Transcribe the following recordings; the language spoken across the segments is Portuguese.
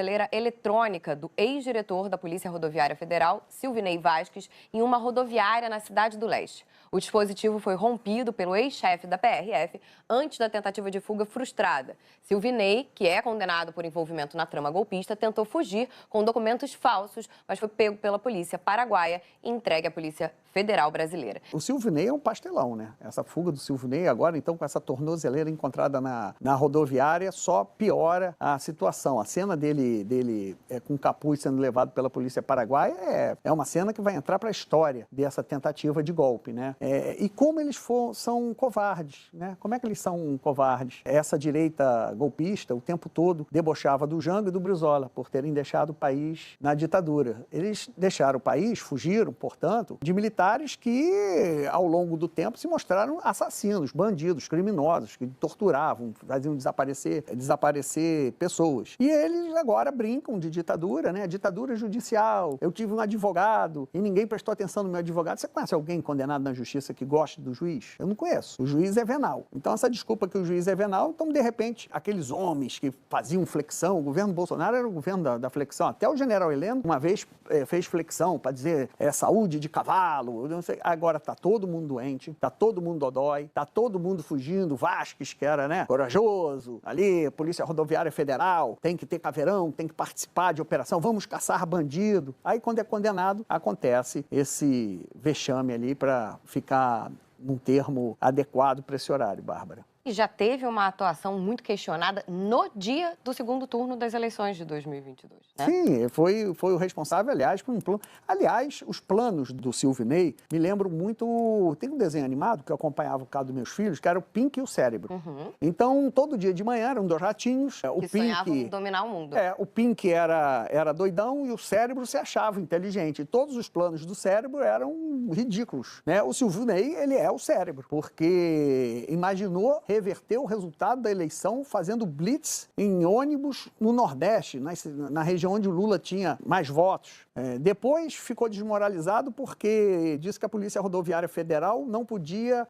Tornozeleira eletrônica do ex-diretor da Polícia Rodoviária Federal, Silvinei Vasquez, em uma rodoviária na Cidade do Leste. O dispositivo foi rompido pelo ex-chefe da PRF antes da tentativa de fuga frustrada. Silvinei, que é condenado por envolvimento na trama golpista, tentou fugir com documentos falsos, mas foi pego pela polícia paraguaia e entregue à Polícia Federal brasileira. O Silvinei é um pastelão, né? Essa fuga do Silvinei agora, então, com essa tornozeleira encontrada na rodoviária, só piora a situação. A cena dele com capuz sendo levado pela polícia paraguaia é uma cena que vai entrar para a história dessa tentativa de golpe, né? E como eles são covardes, né? Como é que eles são covardes? Essa direita golpista, o tempo todo, debochava do Jango e do Brizola por terem deixado o país na ditadura. Eles deixaram o país, fugiram, portanto, de militares que, ao longo do tempo, se mostraram assassinos, bandidos, criminosos, que torturavam, faziam desaparecer pessoas. E eles agora brincam de ditadura, né? Ditadura judicial. Eu tive um advogado e ninguém prestou atenção no meu advogado. Você conhece alguém condenado na justiça que goste do juiz? Eu não conheço. O juiz é venal. Então, essa desculpa que o juiz é venal, então, de repente, aqueles homens que faziam flexão, o governo Bolsonaro era o governo da flexão. Até o general Heleno, uma vez, fez flexão para dizer saúde de cavalo. Não sei. Agora está todo mundo doente, está todo mundo dodói, está todo mundo fugindo. Vasquez, que era, né, corajoso, ali, Polícia Rodoviária Federal, tem que ter caveirão, tem que participar de operação, vamos caçar bandido. Aí, quando é condenado, acontece esse vexame ali para ficar num termo adequado para esse horário, Bárbara. E já teve uma atuação muito questionada no dia do segundo turno das eleições de 2022, né? Sim, foi o responsável, aliás, por um plano. Aliás, os planos do Silvinei me lembram muito... Tem um desenho animado que eu acompanhava o caso dos meus filhos, que era o Pink e o Cérebro. Uhum. Então, todo dia de manhã eram dois ratinhos. Que sonhavam dominar o mundo. O Pink era doidão e o Cérebro se achava inteligente. E todos os planos do Cérebro eram ridículos, né? O Silvinei, ele é o Cérebro, porque imaginou reverter o resultado da eleição fazendo blitz em ônibus no Nordeste, na região onde o Lula tinha mais votos. Depois ficou desmoralizado porque disse que a Polícia Rodoviária Federal não podia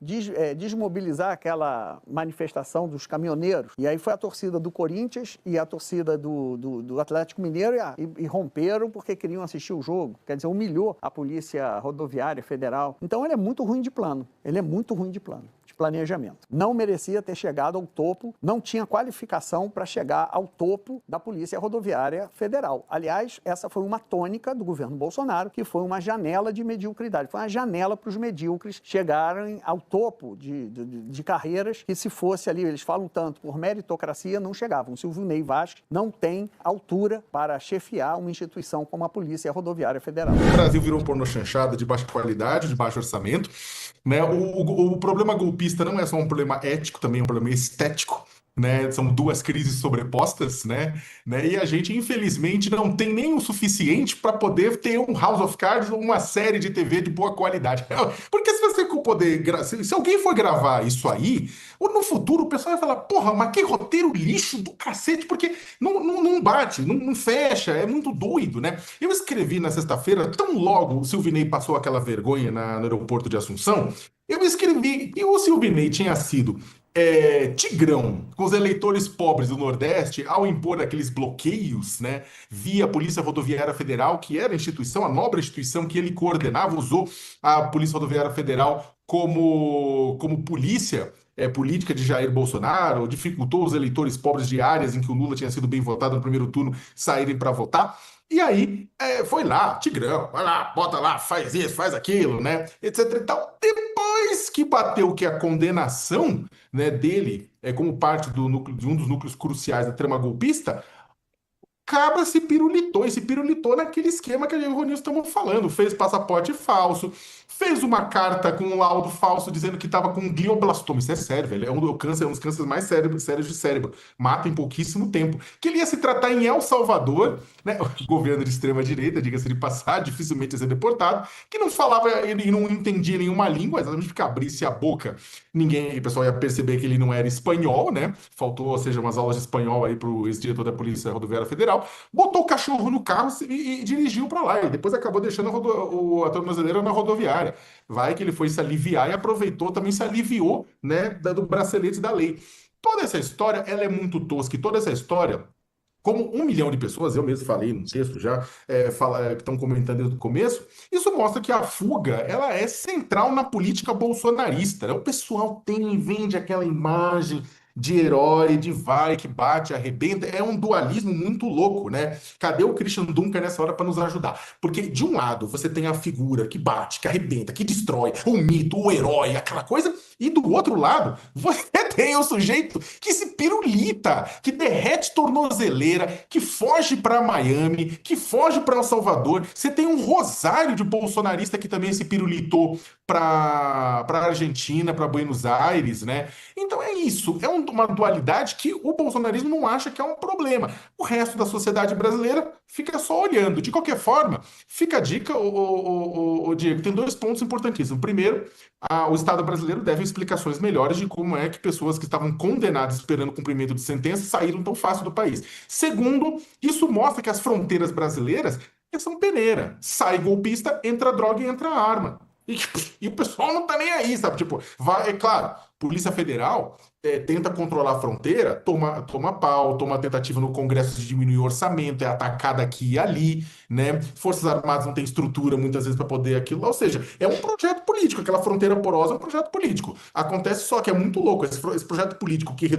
desmobilizar aquela manifestação dos caminhoneiros. E aí foi a torcida do Corinthians e a torcida do Atlético Mineiro e romperam porque queriam assistir o jogo. Quer dizer, humilhou a Polícia Rodoviária Federal. Então ele é muito ruim de plano. Ele é muito ruim de plano. Planejamento. Não merecia ter chegado ao topo, não tinha qualificação para chegar ao topo da Polícia Rodoviária Federal. Aliás, essa foi uma tônica do governo Bolsonaro, que foi uma janela de mediocridade, foi uma janela para os medíocres chegarem ao topo de carreiras que, se fosse ali, eles falam tanto, por meritocracia, não chegavam. O Silvinei Vasquez não tem altura para chefiar uma instituição como a Polícia Rodoviária Federal. O Brasil virou um pornochanchada de baixa qualidade, de baixo orçamento, né? O problema golpista não é só um problema ético, também é um problema estético, né? São duas crises sobrepostas, né? E a gente, infelizmente, não tem nem o suficiente para poder ter um House of Cards ou uma série de TV de boa qualidade. Porque se você poder... Se alguém for gravar isso aí, ou no futuro o pessoal vai falar, porra, mas que roteiro lixo do cacete, porque não bate, não fecha, é muito doido, né? Eu escrevi na sexta-feira, tão logo o Silvinei passou aquela vergonha no aeroporto de Assunção, eu escrevi, e o Silvinei tinha sido tigrão com os eleitores pobres do Nordeste ao impor aqueles bloqueios, né, via Polícia Rodoviária Federal, que era a instituição, a nobre instituição que ele coordenava, usou a Polícia Rodoviária Federal como polícia política de Jair Bolsonaro, dificultou os eleitores pobres de áreas em que o Lula tinha sido bem votado no primeiro turno saírem para votar. E aí, foi lá, tigrão, vai lá, bota lá, faz isso, faz aquilo, né, etc e tal. Depois que bateu que a condenação, né, dele como parte de um dos núcleos cruciais da trama golpista, Cabra se pirulitou, e se pirulitou naquele esquema que eu e o Ronilson estamos falando. Fez passaporte falso, fez uma carta com um laudo falso dizendo que estava com glioblastoma. Isso é sério, velho. É um dos cânceres mais sérios de cérebro. Mata em pouquíssimo tempo. Que ele ia se tratar em El Salvador, né? O governo de extrema-direita, diga-se de passagem, dificilmente ia ser deportado, que não falava e não entendia nenhuma língua, exatamente porque abrisse a boca, o pessoal ia perceber que ele não era espanhol, né? Faltou, ou seja, umas aulas de espanhol aí pro ex-diretor da Polícia Rodoviária Federal. Botou o cachorro no carro e dirigiu para lá. E depois acabou deixando a tornozeleira na rodoviária. Vai que ele foi se aliviar e aproveitou, também se aliviou, né, do bracelete da lei. Toda essa história, ela é muito tosca. E toda essa história, como 1 milhão de pessoas, eu mesmo falei no texto já, que estão comentando desde o começo, isso mostra que a fuga ela é central na política bolsonarista, né? O pessoal vende aquela imagem de herói, de vai, que bate, arrebenta, é um dualismo muito louco, né? Cadê o Christian Dunker nessa hora para nos ajudar? Porque, de um lado, você tem a figura que bate, que arrebenta, que destrói, o mito, o herói, aquela coisa, e do outro lado, você tem o sujeito que se pirulita, que derrete tornozeleira, que foge para Miami, que foge para El Salvador. Você tem um rosário de bolsonarista que também se pirulitou para Argentina, para Buenos Aires, né? Então é isso, uma dualidade que o bolsonarismo não acha que é um problema. O resto da sociedade brasileira fica só olhando. De qualquer forma, fica a dica, o Diego, tem 2 pontos importantíssimos. Primeiro, o Estado brasileiro deve explicações melhores de como é que pessoas que estavam condenadas esperando cumprimento de sentença saíram tão fácil do país. Segundo, isso mostra que as fronteiras brasileiras são peneira. Sai golpista, entra droga e entra arma. E o pessoal não tá nem aí, sabe? Tipo, é claro, Polícia Federal tenta controlar a fronteira, toma pau, toma tentativa no Congresso de diminuir o orçamento, é atacada aqui e ali, né? Forças Armadas não têm estrutura muitas vezes para poder aquilo, ou seja, é um projeto político, aquela fronteira porosa é um projeto político. Acontece só que é muito louco, esse projeto político que